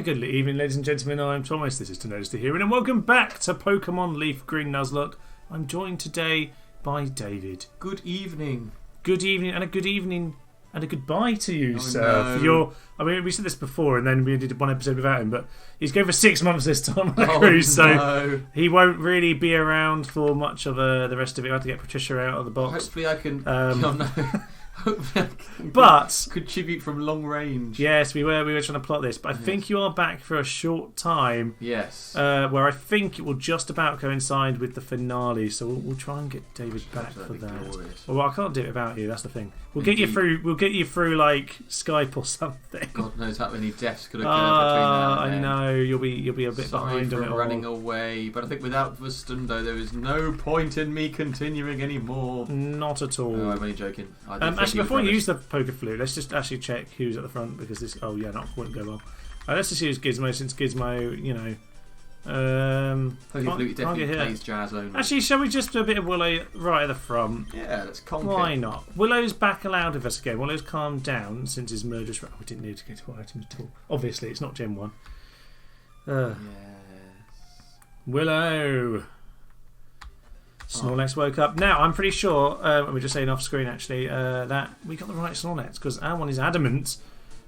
Good evening, ladies and gentlemen. I'm Thomas. This is To Notice the Hearing, and welcome back to Pokemon Leaf Green Nuzlocke. I'm joined today by David. Good evening. Good evening, and a good evening, and a goodbye to you, sir. No. For your, I mean, we said this before, and then we did one episode without him, but he's going for 6 months this time on the cruise, so he won't really be around for much of the rest of it. I have to get Patricia out of the box. Hopefully I can. Hopefully I can contribute from long range. Yes, we were trying to plot this, but I think you are back for a short time. Yes. Where I think it will just about coincide with the finale, so we'll try and get David back for that. Glorious. Well, I can't do it without you. That's the thing. We'll get you through. We'll get you through like Skype or something. God knows how many deaths could occur between now and then. I know you'll be a bit behind on it all. Running away, but I think without Vustundo there is no point in me continuing anymore. Not at all. No, I'm only joking. Actually, before you use the poker flute, let's just actually check who's at the front because this. Oh yeah, that wouldn't go well. Let's just use Gizmo since Gizmo, you know. Poker flute definitely plays jazz only. Actually, shall we just do a bit of Willow right at the front? Yeah, let's conk Why it. not? Willow's back allowed with us again. Willow's calmed down since his murderous. We didn't need to get to items at all. Obviously, it's not Gen 1. Yes. Willow. Snorlax woke up. Now, I'm pretty sure, we're just saying off screen actually, that we got the right Snorlax because our one is adamant,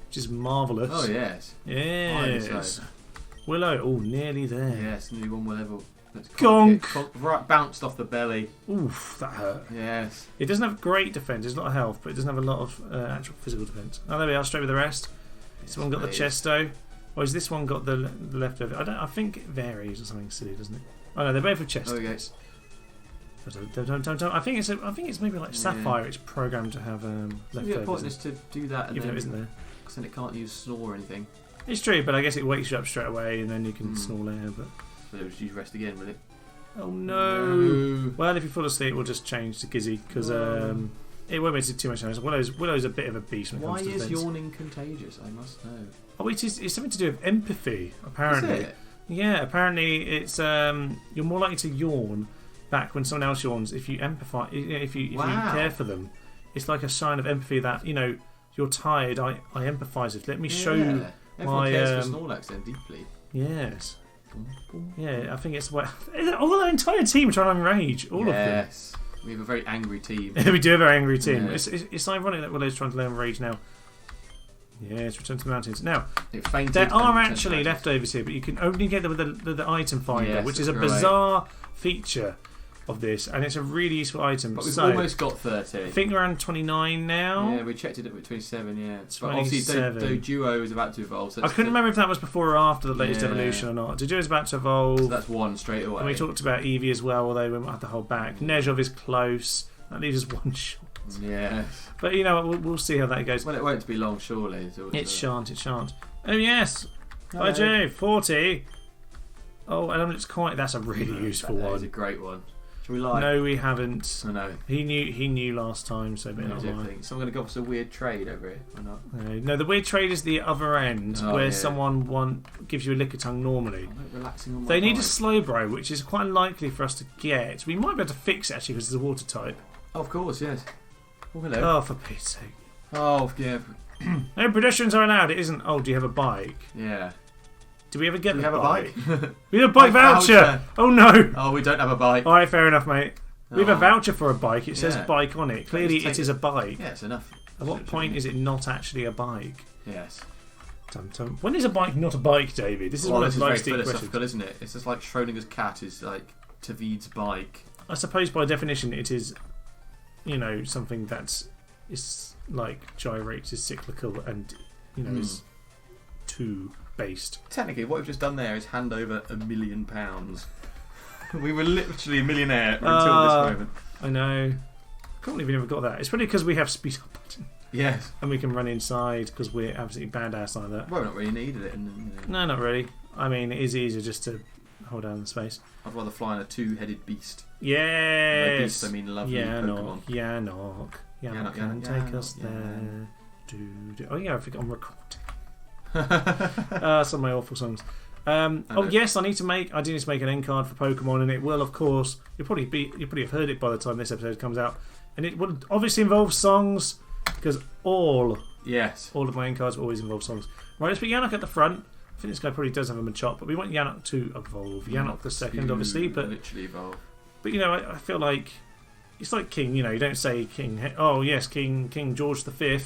which is marvellous. Oh, yes. Yes. Willow, oh, nearly there. Yes, new one will level. Gonk! Right, bounced off the belly. Oof, that hurt. Yes. It doesn't have great defence, it's a lot of health, but it doesn't have a lot of actual physical defence. Oh, there we are, straight with the rest. This one got the Chesto. Or has this one got the leftover? I think it varies or something silly, doesn't it? Oh no, they're both with Chestos. Oh, yes. I think it's maybe like Sapphire. It's programmed to have leftovers. It's pointless to do that, even though it isn't there. Because then it can't use Snore or anything. It's true, but I guess it wakes you up straight away, and then you can snore later. But it'll just use rest again, will it? Oh no! Well, if you fall asleep, we'll just change to Gizzy because it won't make too much noise. Willow's a bit of a beast when it comes to defense. Why is yawning contagious? I must know. Oh, it's something to do with empathy, apparently. Is it? Yeah, apparently it's you're more likely to yawn back when someone else yawns if you empathize, if you care for them. It's like a sign of empathy that, you know, you're tired, I empathise with. Let me show you Everyone cares for Snorlax then deeply. Yes. Yeah, I think it's what all our entire team are trying to enrage all of them. Yes. We have a very angry team. We do have a very angry team. Yeah. It's ironic that Willow's trying to learn rage now. Yes, return to the mountains. Now, there are actually leftovers here, but you can only get them with the item finder, which is a bizarre feature of this, and it's a really useful item. But we've almost got 30. I think we're around 29 now. Yeah, we checked it at 27, yeah. 27. But obviously, Dodrio is about to evolve. So I couldn't remember if that was before or after the latest evolution or not. Dodrio is about to evolve. So that's one straight away. And we talked about Eevee as well, although we might have to hold back. Nezhov is close. That leaves us one shot. Yeah. But, you know, we'll see how that goes. Well, it won't be long, surely. It shan't. Oh, yes. By Jove, 40. Oh, and it's quite. That's a really useful one. That's a great one. Shall we lie? No, we haven't. I know. He knew last time, so better not lie. So I'm going to go for some weird trade over here, or not? No, the weird trade is the other end, where someone gives you a lick of tongue normally. Relaxing on my they need a Slowbro, which is quite likely for us to get. We might be able to fix it, actually, because it's a water type. Oh, of course, yes. Oh, hello. Oh, for Pete's sake. Oh, yeah. No pedestrians are allowed. It isn't. Oh, do you have a bike? Yeah. Do we ever get a bike? We have a bike voucher. Oh no. Oh, we don't have a bike. Alright, fair enough, mate. We have a voucher for a bike. It says bike on it. Clearly it is a bike. Yeah, it's enough. At what point is it not actually a bike? Yes. When is a bike not a bike, David? This is one of those very philosophical, isn't it? It's just like Schrodinger's cat is like Tavid's bike. I suppose by definition it is, you know, something that's like gyrates, is cyclical, and you know is two based. Technically, what we've just done there is hand over £1 million. We were literally a millionaire until this moment. I know. I can't believe we never got that. It's probably because we have speed up button. Yes. And we can run inside because we're absolutely badass like that. Well, not really needed it. No, not really. I mean, it is easier just to hold down the space. I'd rather fly on a two-headed beast. Yes. By beast, I mean lovely Pokemon. Yanok can take us there. Oh yeah, I forgot I'm recording. Some of my awful songs. Yes, I do need to make an end card for Pokemon, and it will, of course. You'll probably have heard it by the time this episode comes out, and it will obviously involve songs because all of my end cards will always involve songs. Right, let's put Yanok at the front. I think this guy probably does have a Machop, but we want Yanok to evolve. Yanok II, obviously, but literally evolve. But I feel like it's like King. You don't say King. Oh yes, King George V.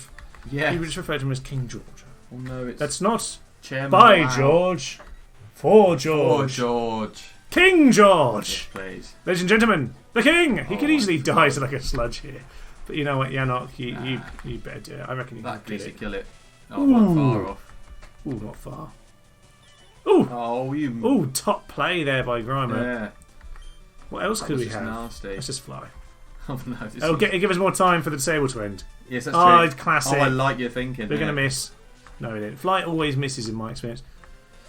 Yeah. You would just refer to him as King George. Well, no, it's That's not Chairman by Mao. George, for George, George. King George. Yes, please. Ladies and gentlemen, the King. He could easily God. die to like a sludge here. But you know what, Yanok, you better do it. I reckon you can That get piece it. kill it. Oh, not far off. Ooh, not far. Ooh, Oh, you. ooh, top play there by Grimer. Yeah. What else That could was we just have? nasty. Let's just fly. Oh no. This Oh, one's- give us more time for the table to end. Yes, that's Oh, true. it's classic. Oh, I like your thinking. We're there. going to miss. No, we didn't. Flight always misses in my experience.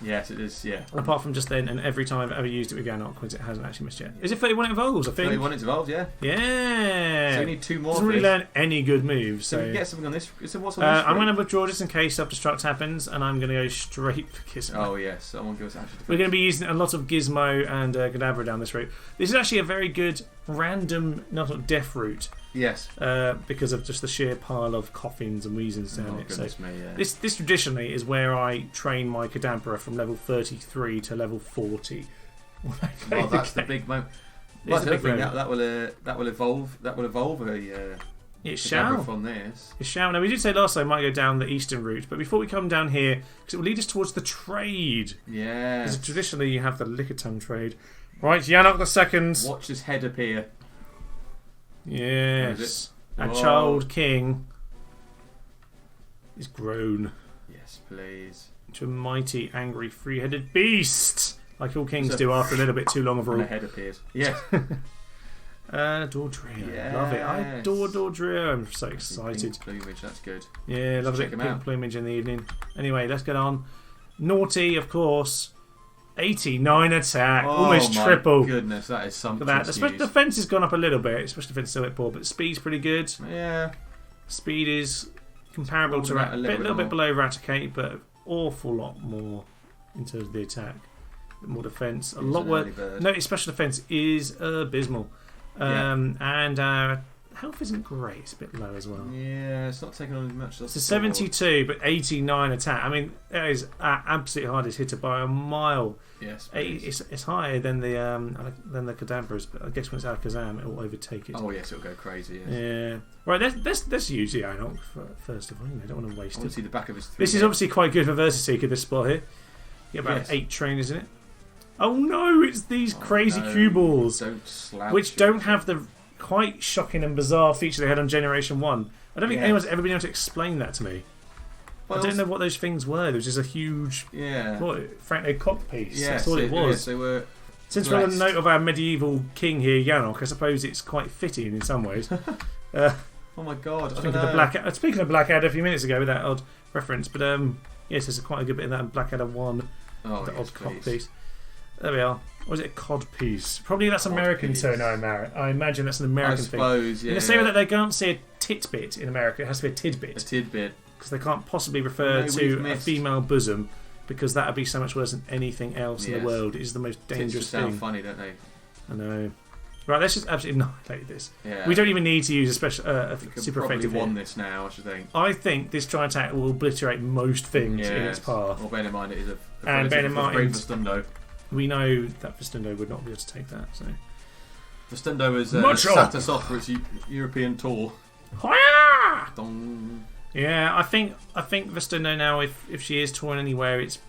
Yes, it is. Yeah. Apart from just then, and every time I've ever used it with Yanok, because it hasn't actually missed yet. Is it 31 evolves, I think? 31 it's evolved, yeah. Yeah. So we need 2 more. Doesn't for really this. learn any good moves. So we So can get something on this. So what's on this? I'm going to fruit? withdraw just in case self-destruct happens, and I'm going to go straight for Gizmo. Oh yes, someone give us actually. We're going to be using a lot of Gizmo and Kadabra down this route. This is actually a very good random, not death route, Yes. because of just the sheer pile of coffins and Weezings down Oh it. So goodness me, yeah. this traditionally is where I train my Kadabra from level 33 to level 40. Well, that's the big moment. It's Well, the the big thing moment. that will evolve. That will evolve a It Kadabra shall. from this. It shall. Now, we did say last time I might go down the eastern route, but before we come down here, because it will lead us towards the trade. Yeah. Because traditionally you have the Lickitung trade. Right, Yanok II. Watch his head appear. Yes. Our Whoa. child king is grown Yes, please. into a mighty, angry, three-headed beast, like all kings So- do after a little bit too long of And a rule. head appears. Yes. Dodrio, love it. I adore Dodrio. I'm so excited. Pink plumage, that's good. Yeah, love Check it. him Pink out. plumage in the evening. Anyway, let's get on. Naughty, of course. 89 attack, almost my triple. Goodness, that is Look something. at that. The special defense has gone up a little bit. Special defense is still a bit poor, but speed's pretty good. Yeah. Speed is comparable to Holding out a little bit bit more. below Raticate, but an awful lot more in terms of the attack. More defense, a He's lot an worse. early bird. No, his special defense is abysmal, and health isn't great. It's a bit low as well. Yeah, it's not taking on as much. It's a 72, but 89 attack. I mean, that is our absolute hardest hitter by a mile. Yes, please. It's higher than the Kadabras, but I guess when it's Alakazam, it will overtake it. Oh yes, it'll go crazy. Yes. Yeah. Right, let's use the Yanok first of all. I don't want to waste I want it. to see the back of his. This is obviously quite good for Versaseeker, this spot here. You get about Yes. 8 trainers in it. Oh no, it's these crazy no, cue balls, Don't slouch which it. don't have the quite shocking and bizarre feature they had on Generation 1. I don't think Yeah. anyone's ever been able to explain that to me. Well, I don't know what those things were. There was just a huge, Yeah. frankly, cock piece. Yes, That's all it was. Yes, they were. Since we're on the blessed. note of our medieval king here, Yanok, I suppose it's quite fitting in some ways. Oh my god! I Speaking don't of, know. speaking of Blackadder a few minutes ago with that odd reference, but yes, there's quite a good bit of that in Blackadder 1, Oh, the yes, odd cock please. piece. There we are. Or is it a cod piece? Probably that's Cod American piece. tone, I imagine that's an I American thing. suppose. Yeah. In the same way that they can't say a titbit in America, it has to be a a tidbit. tidbit. Because they can't possibly refer No, to we've a missed. female bosom, because that would be so much worse than anything else in Yes. the world. It is the most Tits dangerous just sound thing. funny, don't they? I know. Right, let's just absolutely annihilate this. Yeah. We don't even need to use a special, a We could super probably effective won hit. this now. I should think. I think this tri attack will obliterate most things in its path. Well, bear in mind it is a And bear in mind- Vestundo. We know that Vestundo would not be able to take that. So. Vestundo has Much sat us off for its European tour. Hoya! Dong. Yeah, I think Vestundo now, if she is touring anywhere, it's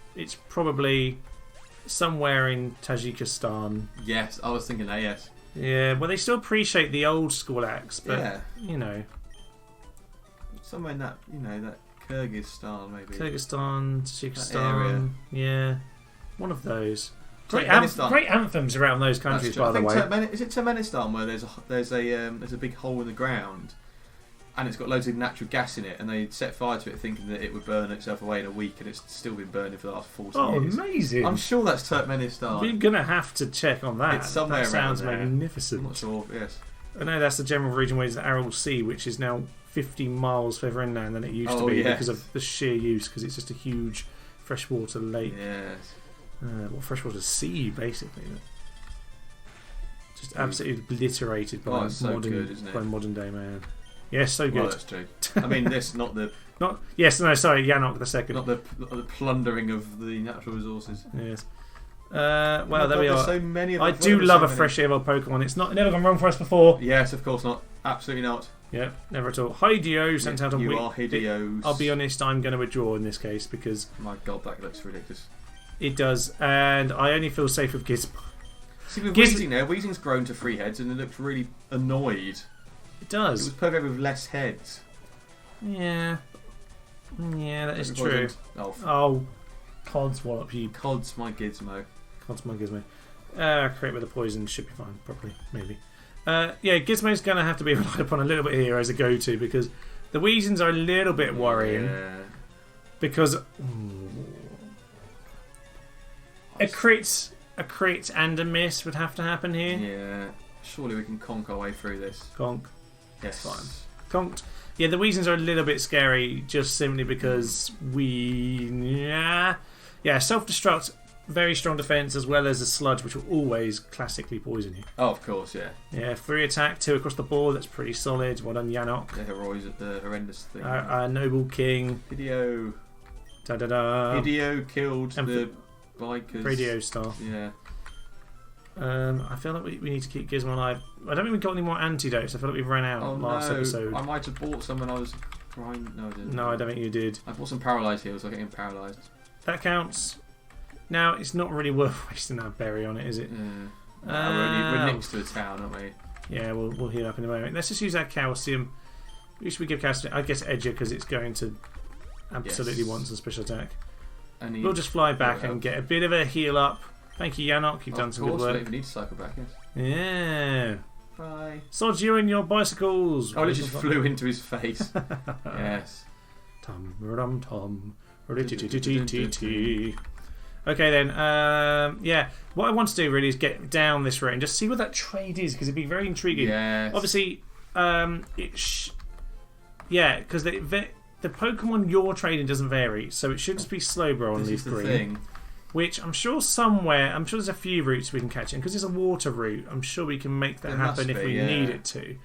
probably somewhere in Tajikistan. Yes, I was thinking that. Yes. Yeah, well, they still appreciate the old school acts, but Yeah. you know, Somewhere in that that Kyrgyzstan maybe. Kyrgyzstan, Tajikistan, yeah, one of those. Great, Turkmenistan. great anthems around those countries, That's true. by the I think way. Is it Turkmenistan where there's a big hole in the ground, and it's got loads of natural gas in it, and they set fire to it thinking that it would burn itself away in a week, and it's still been burning for the last 40 Oh, years. amazing! I'm sure that's Turkmenistan. We're gonna have to check on that. It's somewhere that sounds around there. magnificent. I'm not sure. Yes. I know that's the general region where it's the Aral Sea, which is now 50 miles further inland than it used to be yes. because of the sheer use, because it's just a huge freshwater lake. Yes. Well, freshwater sea, basically. Just absolutely obliterated by Oh, it's so good, isn't it? modern day man. Yes, so good. Well, that's true. I mean, this, not the sorry, Yanok II. not the plundering of the natural resources. Yes. Well, there we There's are. so many of I them. do love a many. fresh evolved Pokemon. It's never gone wrong for us before. Yes, of course not. Absolutely not. Yeah, never at all. Hideo sent out a You week. are hideous. I'll be honest, I'm going to withdraw in this case because My God, that looks ridiculous. it does, and I only feel safe with Gizmo. See, with Weezing there, Weezing's grown to 3 heads and it looks really annoyed. It does. It was perfect with less heads. Yeah, that is true. Oh, Cods wallop you. Cod's my gizmo. Cods my Gizmo. Create with the poison should be fine, probably, maybe. Gizmo's going to have to be relied upon a little bit here as a go-to because the Weezings are a little bit worrying. Yeah. Because a crit and a miss would have to happen here. Yeah. Surely we can conk our way through this. Conk. Yes. Fine. Conked. Yeah, the Weezings are a little bit scary just simply because self-destruct, very strong defense as well as a sludge which will always classically poison you. Oh, of course, yeah. Yeah, 3 attack, 2 across the board, that's pretty solid. Well done, Yanok. The horrendous thing. Noble King. Hideo. Da-da-da. Hideo killed And the bikers. Radio stuff. Yeah. I feel like we need to keep Gizmo alive. I don't think we got any more antidotes. I feel like we ran out last episode. I might have bought some when I was trying. No, I didn't. No, I don't think you did. I bought some paralysed heals. I get him paralysed. That counts. Now, it's not really worth wasting that berry on it, is it? We're next to a town, aren't we? Yeah, we'll heal up in a moment. Let's just use that calcium. Who should we give calcium? I guess Edya because it's going to absolutely want some special attack. We'll just fly back and get a bit of a heal up. Thank you, Yanok. You've done some good work. I don't even need to cycle back, yes. Yeah. Bye. Sod you and your bicycles. Oh, it just flew into his face. Yes. Tom. Okay then, what I want to do really is get down this route and just see what that trade is because it'd be very intriguing. Yes. Obviously, because the Pokemon you're trading doesn't vary, so it should just be Slowbro on Leaf Green. Thing. Which I'm sure there's a few routes we can catch in because it's a water route. I'm sure we can make that happen if we need it to.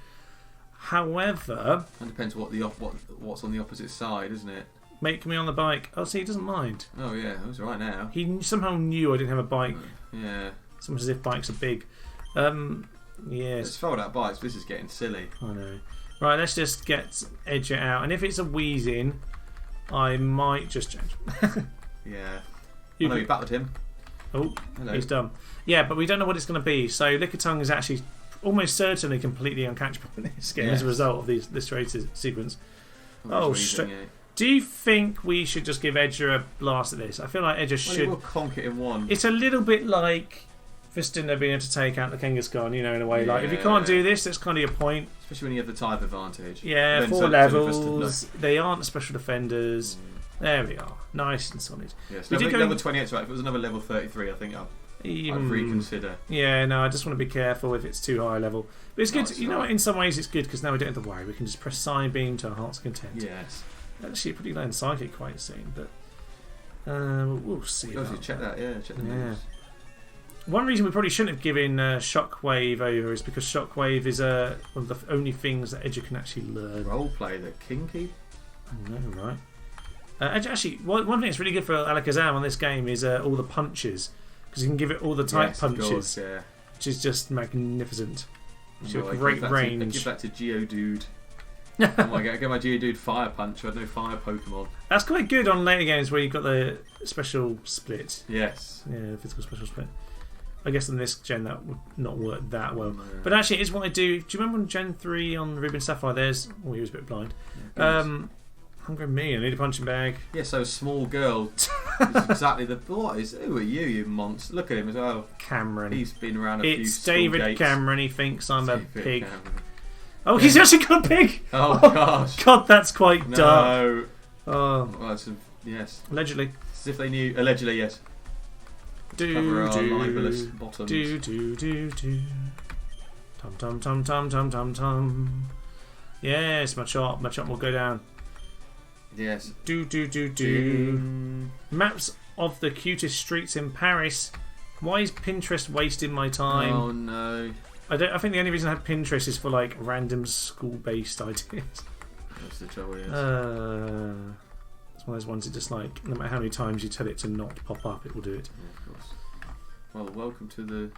However, it depends what's on the opposite side, isn't it? Make me on the bike. Oh, see, he doesn't mind. Oh yeah, it was right now. He somehow knew I didn't have a bike. Yeah. It's almost as if bikes are big. Yes. Let's fold out bikes. This is getting silly. I know. Right, let's just get Edya out, and if it's a Weezing, I might just change. Yeah. I know you battled him. Oh, hello. He's done. Yeah, but we don't know what it's going to be. So Lickitung is actually almost certainly completely uncatchable in this game as a result of this trade sequence. Do you think we should just give Edya a blast at this? I feel like Edya should. We'll conk it in one. It's a little bit like Vistinda being able to take out the Kangaskhan, in a way. Like, if you can't do this, that's kind of your point. Especially when you have the type advantage. Yeah, 4 levels. They aren't special defenders. There we are. Nice and solid. Yes, level 28, right? If it was another level 33, I think I'd reconsider. Yeah, no, I just want to be careful if it's too high level. But it's good. In some ways it's good because now we don't have to worry. We can just press Psybeam to our heart's content. Yes. Actually, pretty low in Psychic quite soon, but we'll see. Check that, check the news. One reason we probably shouldn't have given Shockwave over is because Shockwave is one of the only things that Edya can actually learn. Roleplay, the kinky? I know, right? Actually, one thing that's really good for Alakazam on this game is all the punches, because you can give it all the type punches, course, which is just magnificent. Great range. I give that to Geodude. Oh my god, I get my Geodude Fire Punch. I had no fire Pokemon. That's quite good on later games where you've got the special split. Yes. Yeah, the physical special split. I guess in this gen that would not work that well. No. But actually, it is what I do. Do you remember on Gen 3 on Ruby and Sapphire? He was a bit blind. Hungry me, I need a punching bag. Yeah, so a small girl is exactly the... Who are you, you monster? Look at him as well. Cameron. He's been around a few It's David gates. Cameron, he thinks I'm a pig. Cameron. Oh, he's actually got a pig! Oh, gosh. God, that's quite dark. No. Oh. Well, yes. Allegedly. As if they knew. Allegedly, yes. Cover our libelous bottoms. Tum. Yes, my chop will go down. Yes. Maps of the cutest streets in Paris. Why is Pinterest wasting my time? Oh no. I think the only reason I have Pinterest is for like random school-based ideas. That's the trouble. Yes. It's one of those ones that just like no matter how many times you tell it to not pop up, it will do it. Yeah, of course. Well, welcome to the.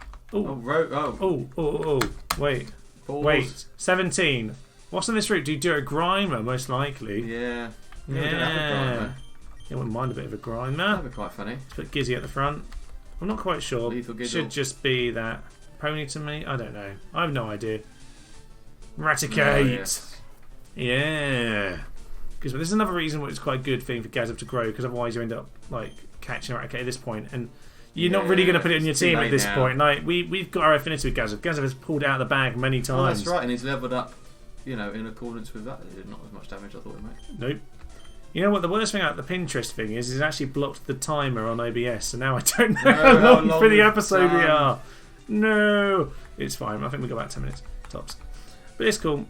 Wait. Balls. Wait. 17. What's on this route? Do you do a grimer? Most likely. Yeah. Yeah. We don't have a grimer. You wouldn't mind a bit of a grimer. That'd be quite funny. Let's put Gizzy at the front. I'm not quite sure. Lethal Gizzle. Should just be that pony to me. I don't know. I have no idea. Raticate. Oh, yes. Yeah. Because this is another reason why it's quite a good thing for Gazab to grow, because otherwise you end up like catching Raticate at this point, and you're not really going to put it in your team at this point. Like we've got our affinity with Gazab. Gazab has pulled it out of the bag many times. Oh, that's right, and he's leveled up, in accordance with that. It did not as much damage I thought it might. Nope. You know what? The worst thing about the Pinterest thing is it actually blocked the timer on OBS, so now I don't know how long for the episode we are. No, it's fine. I think we got about 10 minutes tops. But it's cool.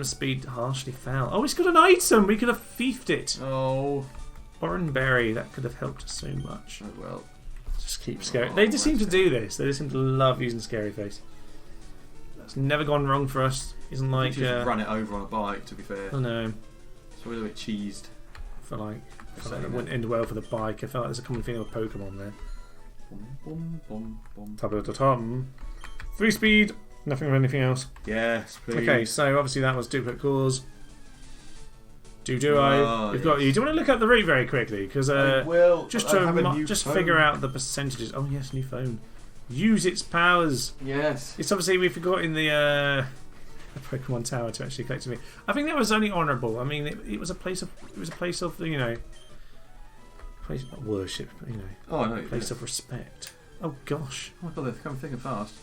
Speed harshly foul. Oh, it's got an item. We could have thiefed it. Oh. Orange berry. That could have helped so much. Oh well. Just keep scary. They just seem to do this. They just seem to love using scary face. That's never gone wrong for us. Isn't like you just run it over on a bike. To be fair. I know. It's a little bit cheesed. I feel like that wouldn't end well for the bike. I feel like there's a common thing with Pokemon there. Boom, boom, boom, boom. 3 speed. Nothing of anything else. Yes, please. Okay, so obviously that was duplicate cores. We've got you. Do you want to look up the route very quickly? Because just figure out the percentages. Oh yes, new phone. Use its powers. Yes. It's obviously we forgot in the Pokemon Tower to actually collect me. I think that was only honourable. I mean, it was a place of place of place of worship. Oh no. Place of respect. Oh gosh. Oh my god, they're coming thick and fast.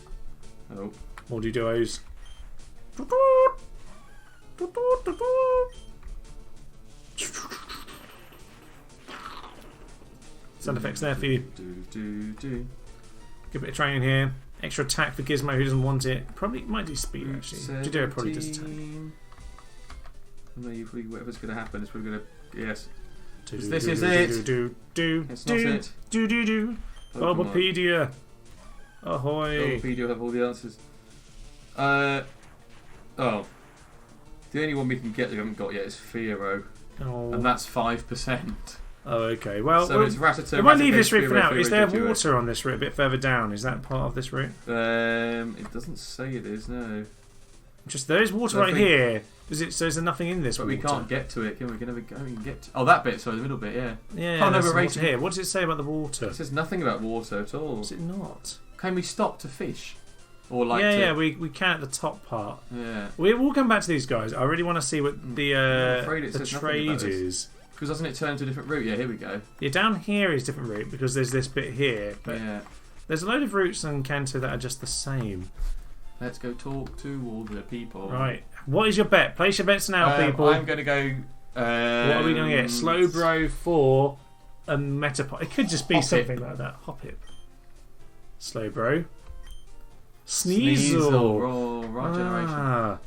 Oh. More duos. Sound effects there for you. Good bit of training here. Extra attack for Gizmo who doesn't want it. Probably might do speed actually. Dodrio probably does attack. No, whatever's going to happen is we're going to. Yes. This is it. It's not it. Bulbapedia. Ahoy. Bulbapedia have all the answers. The only one we can get that we haven't got yet is Fearow. Oh. And that's 5%. Oh, okay. Well, so it's Rattata. We might leave this route for now. Is there water on this route a bit further down? Is that part of this route? It doesn't say it is, no. Just there is water right here. So is there nothing in this? But we can't get to it. Can we? Can never go and get to... Oh, that bit. Sorry, the middle bit. Yeah. Yeah. Oh no, we're racing here. What does it say about the water? It says nothing about water at all. Is it not? Can we stop to fish? Or like we can at the top part. Yeah. We'll come back to these guys. I really want to see what the trade is. Because doesn't it turn to a different route? Yeah, here we go. Yeah, down here is a different route because there's this bit here. But there's a load of routes in Kanto that are just the same. Let's go talk to all the people. Right. What is your bet? Place your bets now, people. I'm going to go... what are we going to get? Slowbro for a Metapod. It could just be something like that. Hoppip. Slowbro. Sneasel. Oh, right generation.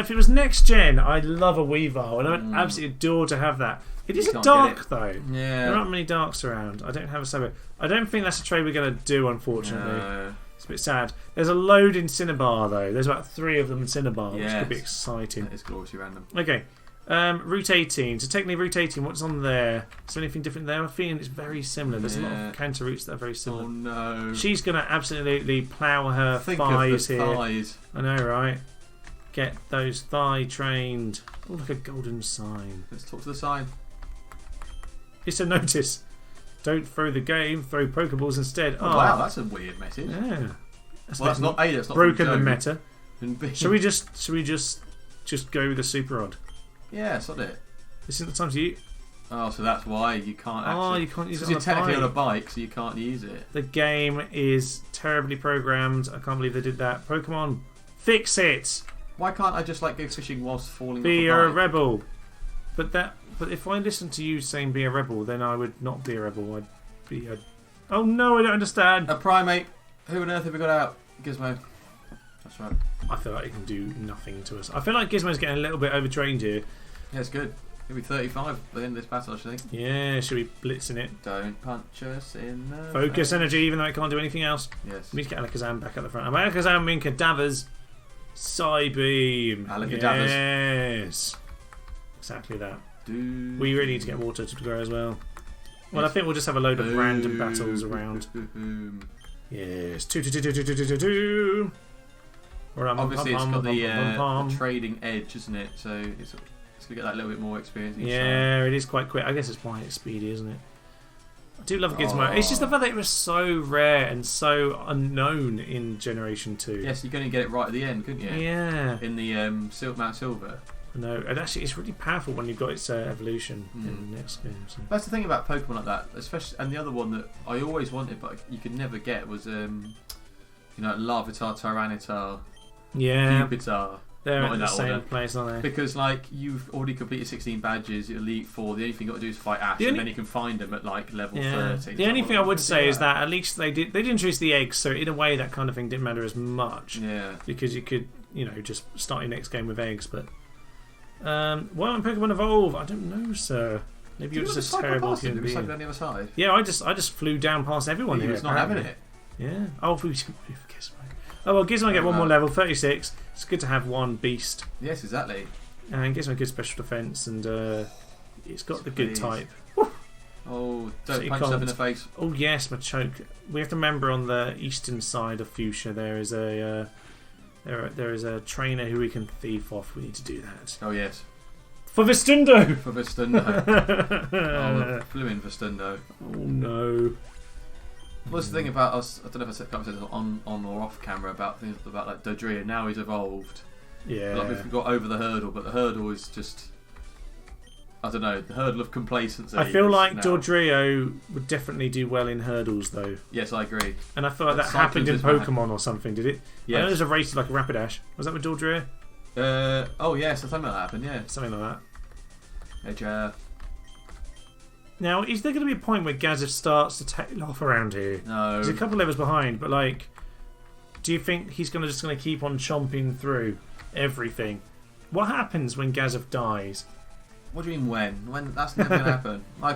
If it was next gen, I'd love a Weavile, and I'd absolutely adore to have that. It is a dark though. Yeah. There aren't many darks around. I don't have a Slowbro. I don't think that's a trade we're going to do, unfortunately. No. It's a bit sad. There's a load in Cinnabar though. There's about 3 of them in Cinnabar, which could be exciting. That is gloriously random. Okay. Route 18. So technically Route 18, what's on there? Is there anything different there? I'm feeling it's very similar. There's a lot of Kanto routes that are very similar. Oh no. She's going to absolutely plough her thighs here. Thighs. I know, right? Get those thigh trained. Oh, like a golden sign. Let's talk to the sign. It's a notice. Don't throw the game, throw Pokeballs instead. Oh, wow, that's a weird message. Yeah. That's not broken the meta. Should we just go with the Super Rod? Yeah, sod it. This isn't the time to use. Oh, so that's why you can't actually... Oh, you can't use it on a bike. You're technically on a bike, so you can't use it. The game is terribly programmed. I can't believe they did that. Pokemon, fix it! Why can't I just go fishing whilst falling off a bike? Be a rebel. But if I listened to you saying be a rebel, then I would not be a rebel. I'd be a... Oh no, I don't understand. A primate. Who on earth have we got out? Gizmo. That's right. I feel like it can do nothing to us. I feel like Gizmo's getting a little bit overtrained here. Yeah, it's good. It'll be 35 at the end of this battle, I think. Yeah, should be blitzing it. Don't punch us in the Focus face. energy, even though it can't do anything else. Yes. We need to get Alakazam back at the front. Alakazam mean cadavers. Psybeam. Alakadavers. Yes. Exactly that. Do We really need to get water to grow as well. Well, I think we'll just have a load of random battles around. Yes. Obviously, it's got the trading edge, isn't it? So it's going to get that little bit more experience each time. Yeah, it is quite quick. I guess it's why it's speedy, isn't it? I do love Gizmo. It's just the fact that it was so rare and so unknown in Generation 2. Yes, you're going to get it right at the end, couldn't you? Yeah. In the Mount Silver. No, and actually, it's really powerful when you've got its evolution in the next game. So. That's the thing about Pokemon like that, especially, and the other one that I always wanted but you could never get was, Larvitar, Tyranitar, Pupitar. They're not in the same order. place, aren't they? Because you've already completed 16 badges, you're Elite 4. The only thing you got to do is fight Ash, and then you can find them at level 30. The only thing I would say is that at least they did introduce the eggs, so in a way that kind of thing didn't matter as much. Yeah. Because you could just start your next game with eggs, but. Why won't Pokemon evolve? I don't know, sir. Maybe you're just a terrible human being. On the other side. Yeah, I just flew down past everyone here. He was not having it. Yeah. Oh, Gizmo. Oh well, Gizmo get one more level, 36. It's good to have one beast. Yes, exactly. And Gizmo good special defense, and it's got the good type. Oh, don't punch yourself in the face. Oh yes, my choke. We have to remember on the eastern side of Fuchsia there is a. There is a trainer who we can thief off. We need to do that. Oh yes. For Vistundo! For Vistundo. Flew in Vistundo. Oh no. What's the thing about us? I don't know if I said on or off camera about things about Dodrio. Now he's evolved. Yeah. We've got over the hurdle, but the hurdle is just. I don't know, the hurdle of complacency. I feel like Dodrio would definitely do well in hurdles, though. Yes, I agree. And I feel like that happened in Pokemon or something, did it? Yes. I know there's a race like a Rapidash. Was that with Dodrio? Oh, yes, something like that happened, yeah. Something like that. Edya. Now, is there going to be a point where Gazif starts to tail off around here? No. He's a couple levels behind, but do you think he's just going to keep on chomping through everything? What happens when Gazif dies? What do you mean when? When? That's never going to happen. I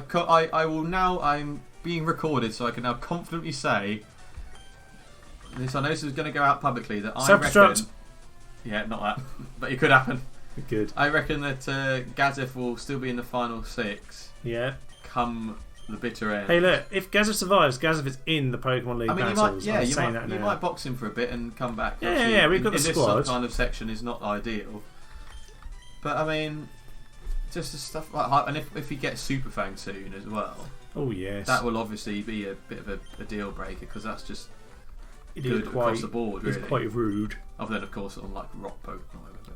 will now. I'm being recorded, so I can now confidently say this. I know this is going to go out publicly. That I reckon. Yeah, not that, but it could happen. Good. I reckon that Gazif will still be in the final 6. Yeah. Come the bitter end. Hey, look! If Gazif survives, Gazif is in the Pokemon League battles. You might box him for a bit and come back. Yeah, we've got the squad. This kind of section is not ideal, but I mean. Just the stuff like, and if he gets Super Fang soon as well. Oh yes. That will obviously be a bit of a deal breaker because that's just good across the board. Really, it's quite rude. Other than of course on rock Pokemon. But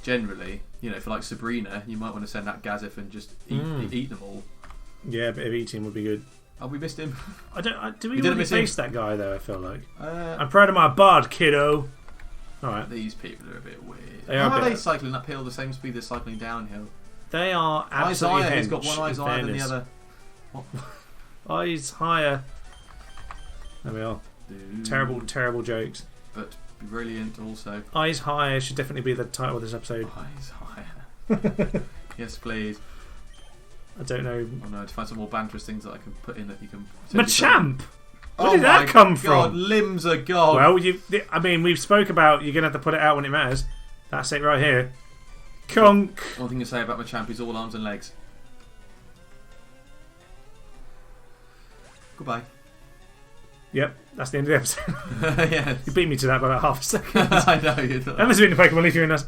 generally, for Sabrina, you might want to send that Gazif and just eat them all. Yeah, a bit of eating would be good. Oh, we missed him. Do we really face that guy though? I feel like I'm proud of my bod, kiddo. All right. These people are a bit weird. How are they cycling uphill the same speed they're cycling downhill? They are absolutely Isaiah, he's got one eye's higher than the other. What? Eyes higher. There we are. Terrible jokes. But brilliant also. Eyes higher should definitely be the title of this episode. Eyes higher. Yes, please. I don't know. Oh no, to find some more banterous things that I can put in that you can. Machamp! Where did that come from? Limbs are gone. Well, we've spoke about you're going to have to put it out when it matters. That's it right here. Conk! One thing to say about Machamp is all arms and legs. Goodbye. Yep, that's the end of the episode. Yes. You beat me to that by about half a second. I know. That must have been the Pokemon League in us.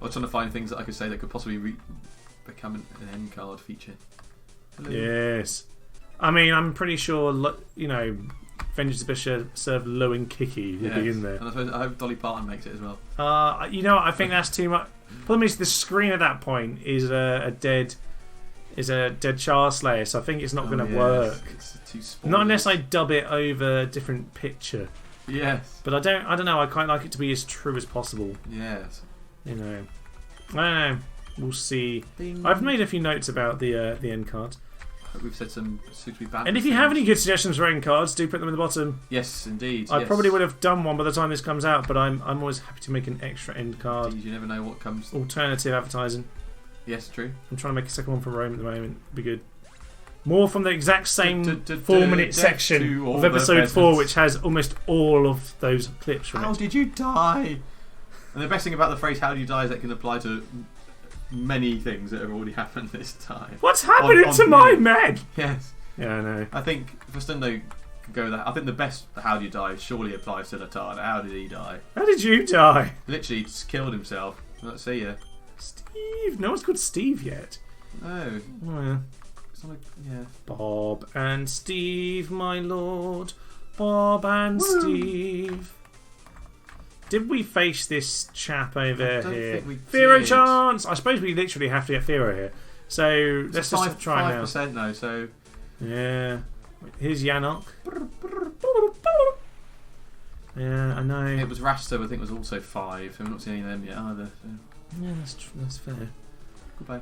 I was trying to find things that I could say that could possibly become an end card feature. Hello. Yes. I mean, I'm pretty sure, Vengeance Bishop served Low and Kiki will be in there. And I hope Dolly Parton makes it as well. I think that's too much. Problem is, the screen at that point is a dead Char Slayer, so I think it's not going to work. It's too not unless I dub it over a different picture. Yes. But I don't know. I quite like it to be as true as possible. Yes. I don't know. We'll see. Ding. I've made a few notes about the end cards. We've said some suitably bad. And if you have any good suggestions for end cards, do put them in the bottom. Yes, indeed. I probably would have done one by the time this comes out, but I'm always happy to make an extra end card. Indeed, you never know what comes. Alternative advertising. Yes, true. I'm trying to make a second one for Rome at the moment. Be good. More from the exact same 4-minute section of episode 4, which has almost all of those clips from it. How did you die? And the best thing about the phrase "how do you die" is that it can apply to many things that have already happened this time. What's happening to my men? Yes. Yeah, I know. I think Fastundo could go with that. I think the best "how do you die" surely applies to Latard. How did he die? How did you die? Literally just killed himself. Let's see ya. Steve. No one's called Steve yet. No. Oh, yeah. Yeah. Bob and Steve, my lord. Bob and Steve. Did we face this chap over here? Think we Firo did. chance! I suppose we literally have to get Firo here. So let's just try now. 5% though, so. Yeah. Here's Yanok. Yeah, I know. It was Rasta, I think, was also 5. We've not seen any of them yet either. So. Yeah, that's fair. Goodbye.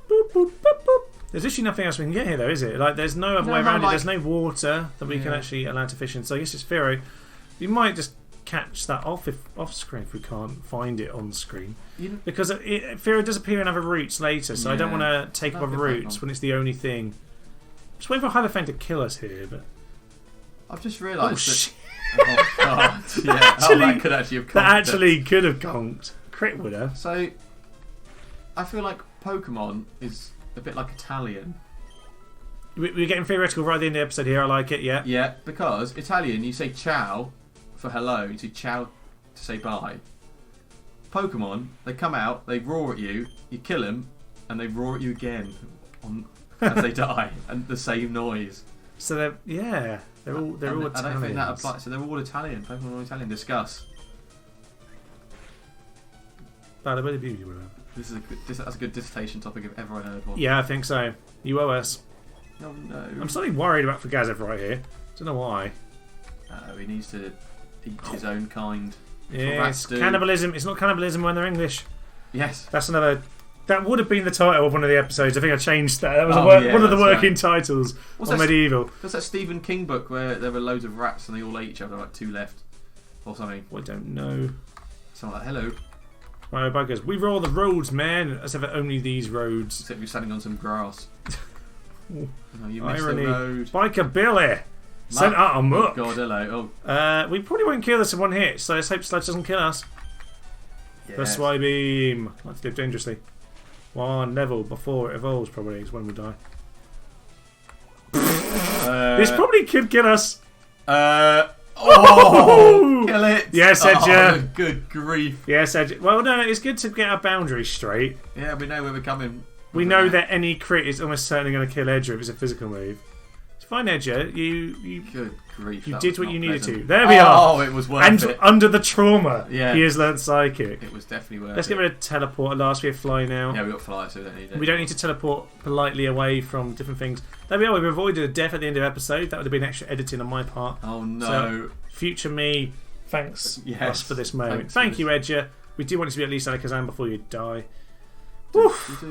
Boop, boop, boop, boop. There's actually nothing else we can get here, though, is it? Like, there's no other way around it. There's no water that we can actually allow to fish in. So I guess it's Firo. We might just catch that off screen if we can't find it on screen, because Firo does appear in other routes later. So I don't want to take up other routes when it's the only thing. Just waiting for Hyperfang to kill us here, but I've just realised that. Oh God! Yeah, that could actually have conked. That actually could have conked. Crit would have. So I feel like Pokemon is a bit like Italian. We're getting theoretical right at the end of the episode here. I like it. Yeah. Yeah, because Italian, you say ciao for hello. You say ciao to say bye. Pokemon, they come out, they roar at you, you kill them, and they roar at you again as they die, and the same noise. So they're all Italian. I don't think that applies. So they're all Italian. Pokemon are all Italian. Discuss. That's a good dissertation topic if ever I heard one. Yeah, I think so. You owe us. Oh no. I'm slightly worried about Fugazev right here. Don't know why. He needs to eat his own kind. Yeah, it's cannibalism. It's not cannibalism when they're English. Yes. That's another. That would have been the title of one of the episodes. I think I changed that. That was one of the working titles on Medieval. There's that Stephen King book where there were loads of rats and they all ate each other, like 2 left. Or something. I don't know. Something like, hello. My buggers. We roll the roads, man. As if only these roads. Except you're standing on some grass. Oh, you missed the road. Biker Billy. Sent out a muck. God, hello. We probably won't kill this in one hit, so let's hope Sludge doesn't kill us. Yes. The Sway Beam. Let's live dangerously. 1 level before it evolves, probably, is when we die. This probably could kill us. Oh! Kill it! Yes, Edya. Oh, good grief. Yes, Edya. Well, no, it's good to get our boundaries straight. Yeah, we know where we're coming. We know that any crit is almost certainly going to kill Edya if it's a physical move. It's fine, Edya. You good grief. You did what you needed to. There we are. Oh, it was worth it. Under the trauma, he has learned Psychic. It was definitely worth it. Let's get rid of teleport at last. We have fly now. Yeah, we got fly, so we don't need it. We don't need to teleport politely away from different things. There we are. We've avoided a death at the end of the episode. That would have been extra editing on my part. Oh no. So, future me, thanks us for this moment. Thank you, Edya. We do want you to be at least Alakazam before you die. Woof.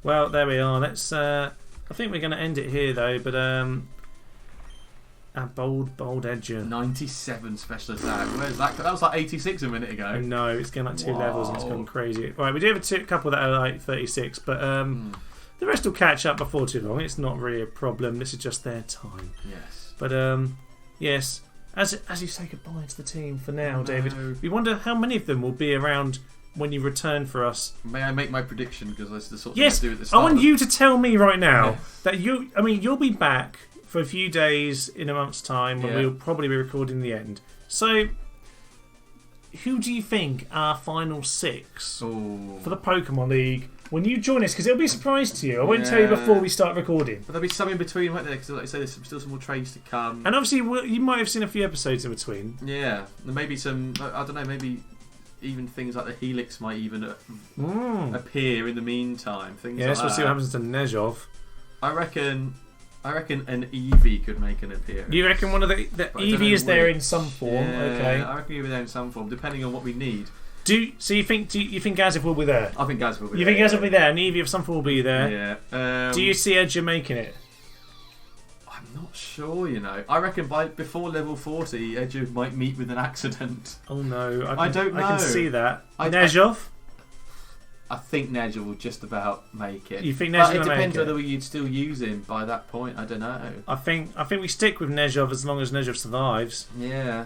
Well, there we are. Let's. I think we're going to end it here, though. But a bold Edya. 97 special attack. Where's that? That was like 86 a minute ago. No, it's going like 2 levels and it's gone crazy. Right, we do have a couple that are like 36, but the rest will catch up before too long. It's not really a problem. This is just their time. Yes. But yes. As you say goodbye to the team for now, David, we wonder how many of them will be around when you return for us. May I make my prediction, because that's the sort of thing I do at the start. I want you to tell me right now that you'll be back for a few days in a month's time when we'll probably be recording the end. So, who do you think are final 6 for the Pokemon League when you join us? Because it'll be a surprise to you. I won't tell you before we start recording. But there'll be some in between, won't there? Because like I say, there's still some more trades to come. And obviously, you might have seen a few episodes in between. Yeah, and maybe some. I don't know. Maybe even things like the Helix might even appear in the meantime. Things like we'll see what happens to Nezhov. I reckon an Eevee could make an appearance. You reckon one of the Eevee is there in some form? Yeah, okay. I reckon Eevee there in some form, depending on what we need. Do you think Gazif will be there? I think Gazif will be there. You think Gazif will be there, and Eevee of some form will be there? Yeah. Do you see Edya making it? I'm not sure, you know. I reckon before level 40, Edya might meet with an accident. Oh no. I don't know. I can see that. Nezhov? I think Nedja will just about make it. You think Nedja will make it? It depends whether you'd still use him by that point. I don't know. I think we stick with Nezhov as long as Nezhov survives. Yeah.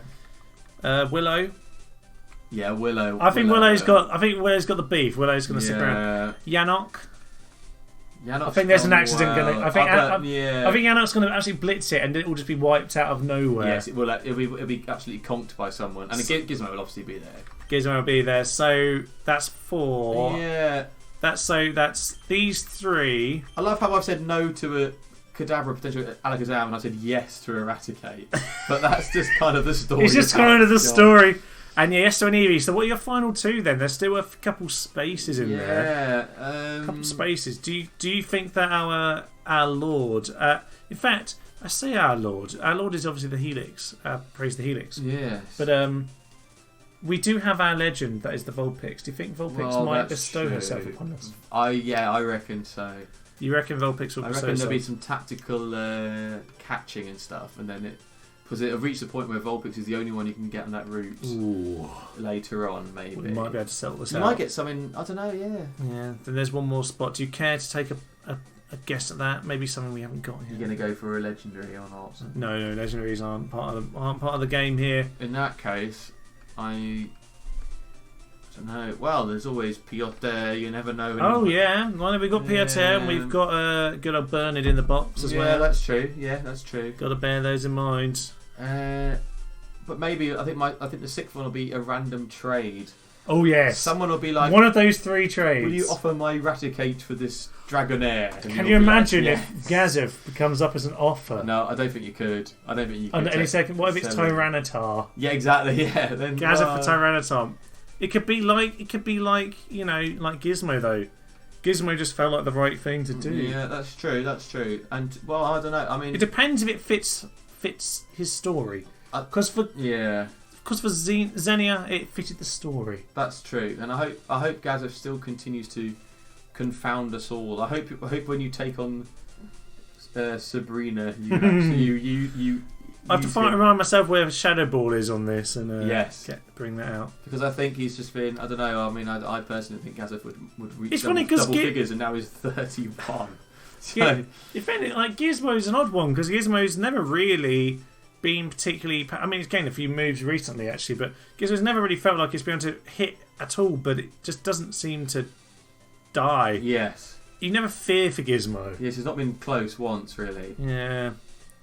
Willow. Yeah, Willow. I think Willow's got the beef. Willow's going to stick around. Yanok. I think there's an accident going to. I think Yanok's going to actually blitz it, and it will just be wiped out of nowhere. Yes, it will. It'll be absolutely conked by someone, and Gizmo will obviously be there. Gizmo will be there. So that's 4. Yeah. That's these 3. I love how I've said no to a Kadabra potential Alakazam, and I said yes to Eradicate. But that's just kind of the story. It's just kind of the story. And yes to an Eevee. So what are your final 2 then? There's still a couple spaces in there. Yeah. A couple spaces. Do you think that our Lord? In fact, I say our Lord. Our Lord is obviously the Helix. Praise the Helix. Yes. But we do have our legend that is the Vulpix. Do you think Vulpix might bestow herself upon us? I reckon so. You reckon Vulpix will bestow herself? I reckon there'll be some tactical catching and stuff, and then because it'll reach the point where Vulpix is the only one you can get on that route. Ooh. Later on, maybe. We might be able to settle this out. You might get something, I don't know, yeah. Yeah, then there's one more spot. Do you care to take a guess at that? Maybe something we haven't got yet. You're going to go for a legendary or not? No, legendaries aren't part of the game here. In that case, I don't know. Well, there's always Piotr. You never know. Oh yeah, well we've got Piotr and we've got good old Bernard in the box as well. Yeah, that's true. Yeah, that's true. Got to bear those in mind. But maybe I think the 6th one will be a random trade. Oh yes. Someone will be like, one of those 3 trades. Will you offer my Raticate for this Dragonair? Can you imagine if Gazev comes up as an offer? No, I don't think you could. I don't think you could. Any second, what if it's Tyranitar? Yeah, exactly. Yeah, then Gazev for Tyranitar. It could be like you know, like Gizmo though. Gizmo just felt like the right thing to do. Yeah, that's true. That's true. And well, I don't know. I mean, it depends if it fits his story. Because for Xenia, it fitted the story. That's true, and I hope Gazev still continues to confound us all. I hope when you take on Sabrina, you I have to remind myself where Shadow Ball is on this, and bring that out. Because I think he's just been, I don't know. I mean, I personally think Gazev would reach it's double figures, and now he's 31. So. Yeah, if anything, like Gizmo's an odd one because Gizmo's never really been particularly. I mean, he's gained a few moves recently, actually, but Gizmo's never really felt like he's been able to hit at all. But it just doesn't seem to die. Yes. You never fear for Gizmo. Yes, he's not been close once, really. Yeah.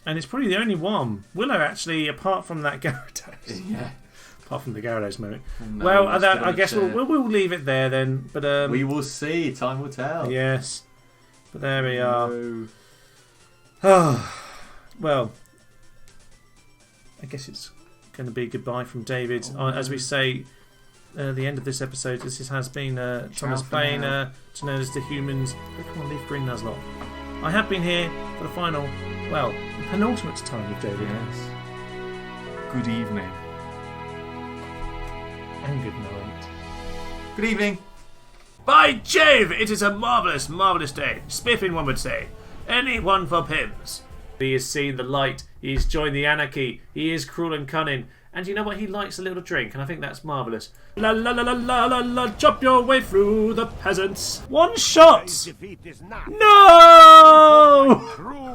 And it's probably the only one. Willow, actually, apart from that Gyarados. Yeah. Apart from the Gyarados moment. No, well, I guess we'll leave it there then. But we will see. Time will tell. Yes. But there we are. Oh, well, I guess it's going to be goodbye from David. As we say, the end of this episode, this has been Thomas Payne, to know as the humans. Come on, leave Green Nuzlocke. I have been here for the final, the penultimate time with David. Yes. Good evening. And good night. Good evening. By Jove, it is a marvellous, marvellous day. Spiffing, one would say. Any one for Pims. He has seen the light. He has joined the anarchy. He is cruel and cunning. And you know what? He likes a little drink, and I think that's marvellous. La la la la la la la, chop your way through the peasants. One shot! No!